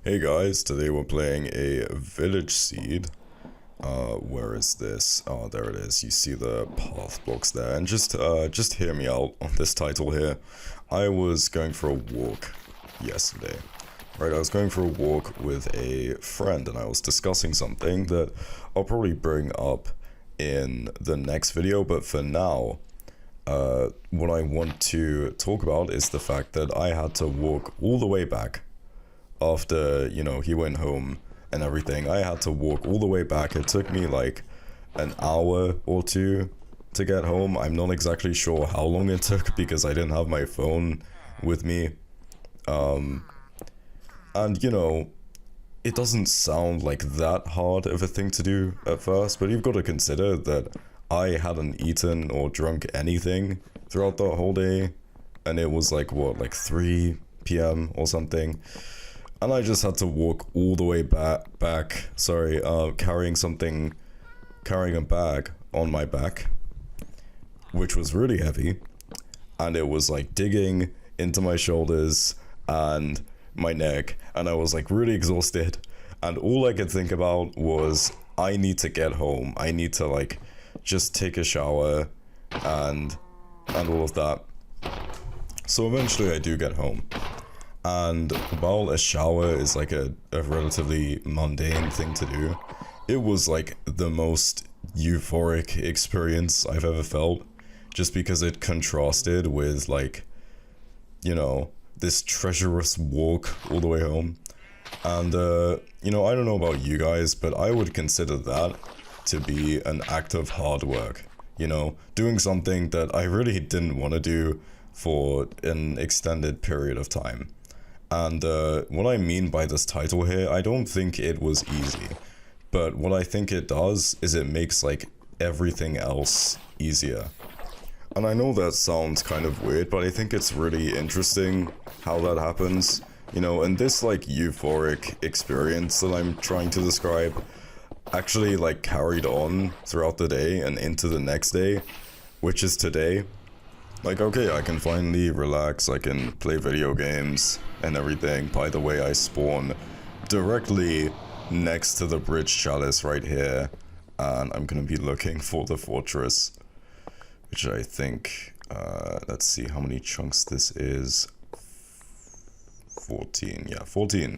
Hey guys, today we're playing a village seed. Where is this? Oh, there it is. You see the path blocks there. And just hear me out on this title here. I was going for a walk yesterday. Right, I was going for a walk with a friend and I was discussing something that I'll probably bring up in the next video, but for now, what I want to talk about is the fact that I had to walk all the way back after, he went home and everything. I had to walk all the way back. It took me like an hour or two to get home. I'm not exactly sure how long it took because I didn't have my phone with me. And it doesn't sound like that hard of a thing to do at first, but you've got to consider that I hadn't eaten or drunk anything throughout the whole day, and it was like, what, like 3 p.m. or something. And I just had to walk all the way back, carrying a bag on my back, which was really heavy, and it was like digging into my shoulders and my neck, and I was like really exhausted, and all I could think about was, I need to get home. I need to like just take a shower and all of that. So eventually I do get home. And while a shower is like a relatively mundane thing to do, it was like the most euphoric experience I've ever felt, just because it contrasted with like, this treacherous walk all the way home. And, I don't know about you guys, but I would consider that to be an act of hard work. Doing something that I really didn't want to do for an extended period of time. And what I mean by this title here, I don't think it was easy, but what I think it does is it makes like everything else easier. And I know that sounds kind of weird, but I think it's really interesting how that happens. And this like euphoric experience that I'm trying to describe actually like carried on throughout the day and into the next day, which is today. Like, okay, I can finally relax, I can play video games and everything. By the way, I spawn directly next to the bridge chalice right here, and I'm gonna be looking for the fortress, which I think, let's see how many chunks this is. 14, yeah, 14.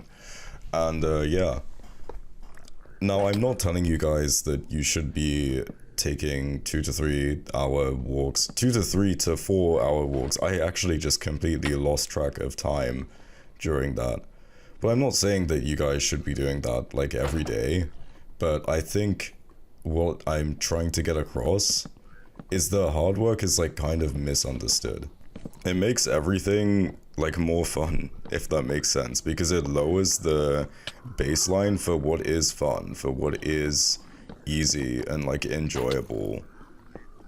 And, yeah. Now, I'm not telling you guys that you should be taking 2 to 3 hour walks, 2 to 3 to 4 hour walks. I actually just completely lost track of time during that. But I'm not saying that you guys should be doing that like every day, but I think what I'm trying to get across is the hard work is like kind of misunderstood. It makes everything like more fun, if that makes sense, because it lowers the baseline for what is fun, for what is easy and like enjoyable.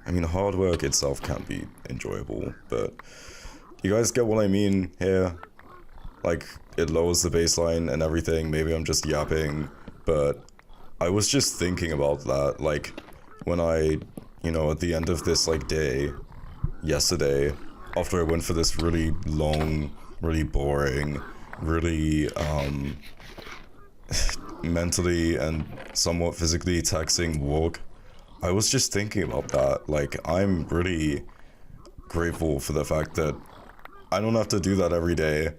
I mean, hard work itself can be enjoyable, but you guys get what I mean here? Like, it lowers the baseline and everything. Maybe I'm just yapping, but I was just thinking about that, like, when I, at the end of this like day yesterday, after I went for this really long, really boring, really mentally and somewhat physically taxing walk, I was just thinking about that. Like, I'm really grateful for the fact that I don't have to do that every day.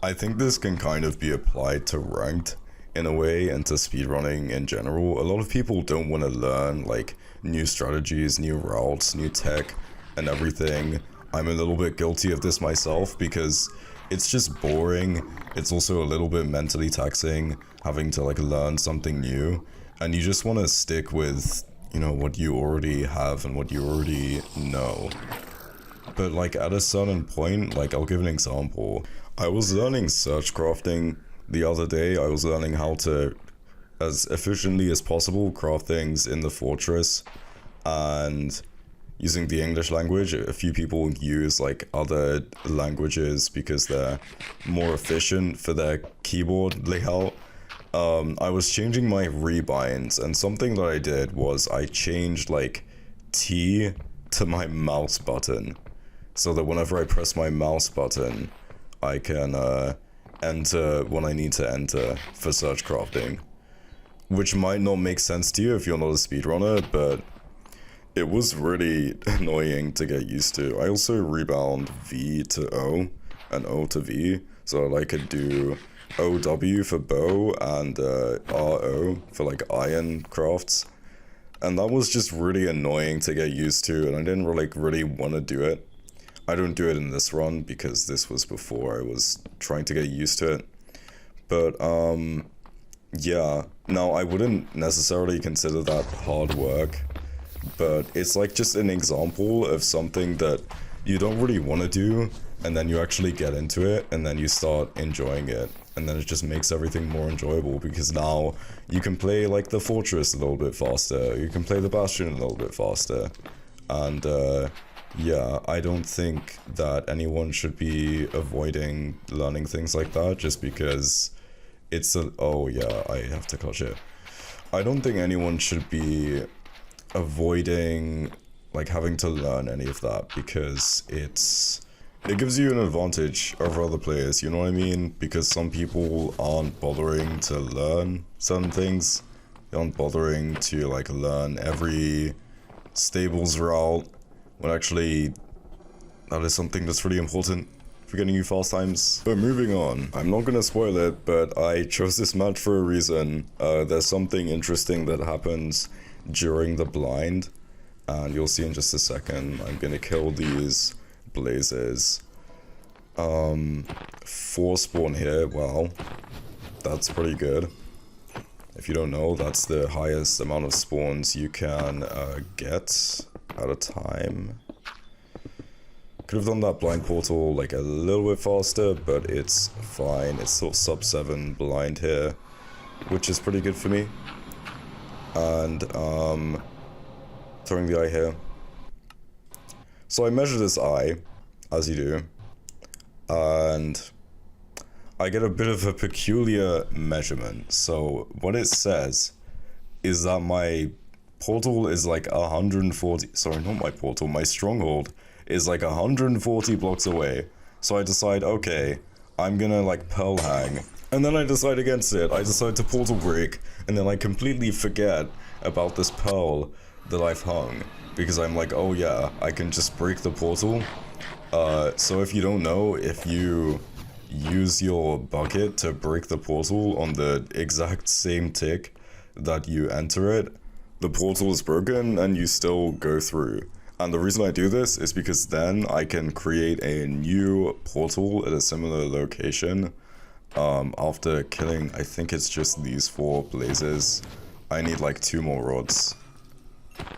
I think this can kind of be applied to ranked in a way, and to speedrunning in general. A lot of people don't want to learn like new strategies, new routes, new tech and everything. I'm a little bit guilty of this myself because it's just boring. It's also a little bit mentally taxing having to like learn something new, and you just want to stick with, what you already have and what you already know. But like at a certain point, like I'll give an example. I was learning search crafting the other day. I was learning how to, as efficiently as possible, craft things in the fortress, and using the English language. A few people use like other languages because they're more efficient for their keyboard layout. I was changing my rebinds, and something that I did was I changed like T to my mouse button, so that whenever I press my mouse button, I can enter when I need to enter for search crafting. Which might not make sense to you if you're not a speedrunner, but it was really annoying to get used to. I also rebound V to O and O to V, so I could do OW for bow and RO for like iron crafts. And that was just really annoying to get used to, and I didn't really want to do it. I don't do it in this run because this was before I was trying to get used to it. But yeah, now I wouldn't necessarily consider that hard work, but it's like just an example of something that you don't really want to do, and then you actually get into it, and then you start enjoying it, and then it just makes everything more enjoyable, because now you can play like the fortress a little bit faster, you can play the bastion a little bit faster, and yeah, I don't think that anyone should be avoiding learning things like that just because it's a... oh yeah, I have to clutch it. I don't think anyone should be avoiding like having to learn any of that, because it gives you an advantage over other players, you know what I mean? Because some people aren't bothering to learn certain things. They aren't bothering to like learn every stables route, when actually that is something that's really important for getting you fast times. But moving on, I'm not gonna spoil it, but I chose this match for a reason. There's something interesting that happens during the blind, and you'll see in just a second. I'm gonna kill these blazes. 4 spawn here, well, that's pretty good. If you don't know, that's the highest amount of spawns you can get at a time. Could have done that blind portal like a little bit faster, but it's fine. It's sort of sub 7 blind here, which is pretty good for me. And throwing the eye here. So I measure this eye, as you do, and I get a bit of a peculiar measurement. So what it says is that my portal is like 140, sorry, not my portal, my stronghold is like 140 blocks away. So I decide, okay, I'm gonna like pearl hang, and then I decide against it. I decide to portal break, and then I completely forget about this pearl that I've hung, because I'm like, oh yeah, I can just break the portal. So if you don't know, if you use your bucket to break the portal on the exact same tick that you enter it, the portal is broken and you still go through. And the reason I do this is because then I can create a new portal at a similar location after killing, I think it's just these 4 blazes. I need like 2 more rods.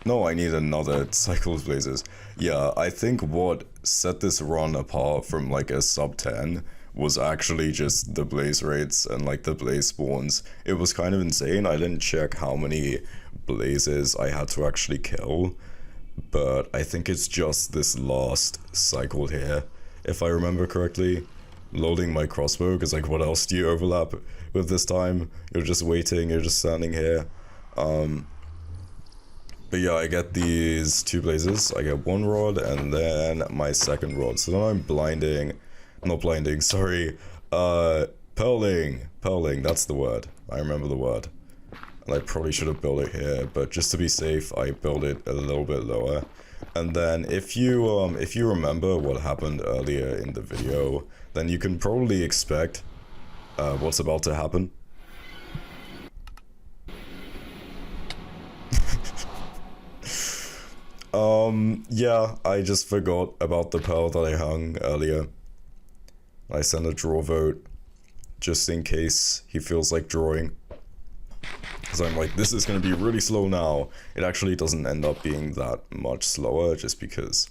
No, I need another cycle of blazes. Yeah, I think what set this run apart from like a sub 10 was actually just the blaze rates and like the blaze spawns. It was kind of insane. I didn't check how many blazes I had to actually kill, but I think it's just this last cycle here, if I remember correctly. Loading my crossbow, because like what else do you overlap with this time? You're just waiting, you're just standing here. But yeah, I get these 2 blazes. I get 1 rod and then my 2nd rod. So then I'm not blinding, sorry. Pearling, that's the word. I remember the word. And I probably should have built it here, but just to be safe, I built it a little bit lower. And then if you remember what happened earlier in the video, then you can probably expect what's about to happen. Yeah, I just forgot about the pearl that I hung earlier. I sent a draw vote just in case he feels like drawing. Because I'm like, this is going to be really slow now. It actually doesn't end up being that much slower, just because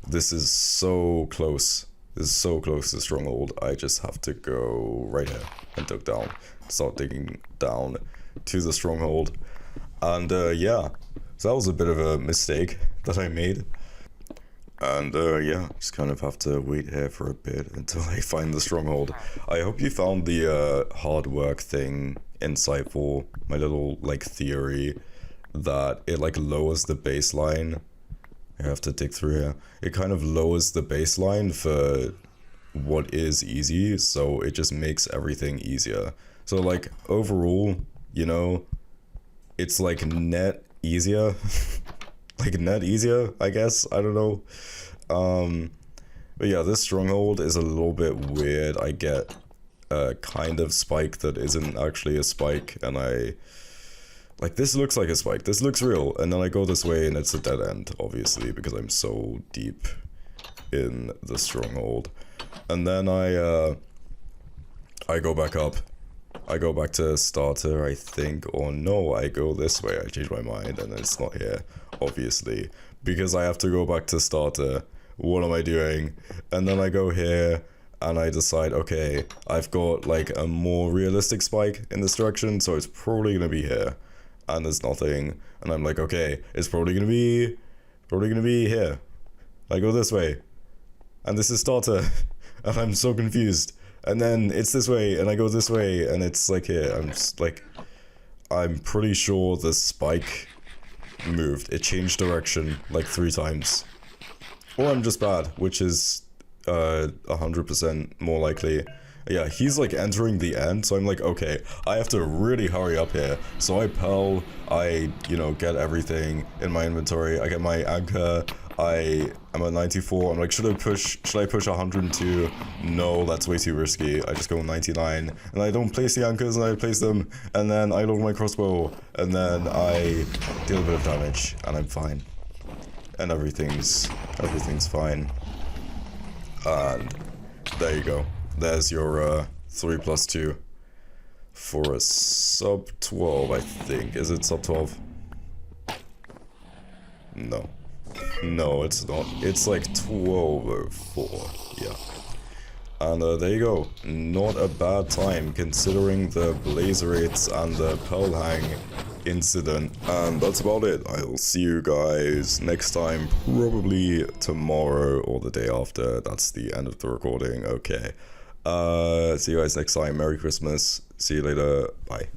this is so close. This is so close to stronghold. I just have to go right here and dig down. Start digging down to the stronghold. And yeah, so that was a bit of a mistake that I made. And yeah, just kind of have to wait here for a bit until I find the stronghold. I hope you found the hard work thing insightful. My little like theory that it like lowers the baseline. I have to dig through here. It kind of lowers the baseline for what is easy, so it just makes everything easier. So like overall, you know, it's like net easier. Like net easier, I guess. I don't know. But yeah, this stronghold is a little bit weird. I get a kind of spike that isn't actually a spike, and like, this looks like a spike. This looks real, and then I go this way and it's a dead end, obviously, because I'm so deep in the stronghold. And then I go back up. I go back to starter, I think, or no, I go this way. I change my mind, and it's not here, obviously, because I have to go back to starter. What am I doing? And then I go here, and I decide, okay, I've got like a more realistic spike in this direction, so it's probably gonna be here. And there's nothing, and I'm like, okay, it's probably gonna be here. I go this way, and this is starter, and I'm so confused. And then it's this way, and I go this way, and it's like here. I'm just like, I'm pretty sure the spike moved. It changed direction like 3 times. Or I'm just bad, which is 100% more likely. Yeah, he's like entering the end, so I'm like, okay, I have to really hurry up here. So I pearl, I, you know, get everything in my inventory, I get my anchor, I'm at 94, I'm like, should I push 102? No, that's way too risky. I just go 99, and I don't place the anchors, and I place them, and then I load my crossbow, and then I deal a bit of damage, and I'm fine. And everything's fine. And there you go. There's your 3 plus 2 for a sub 12, I think. Is it sub 12? No. No, it's not. It's like 1204. Yeah. And there you go. Not a bad time considering the blaze rates and the pearl hang incident. And that's about it. I'll see you guys next time, probably tomorrow or the day after. That's the end of the recording. Okay. See you guys next time. Merry Christmas. See you later. Bye.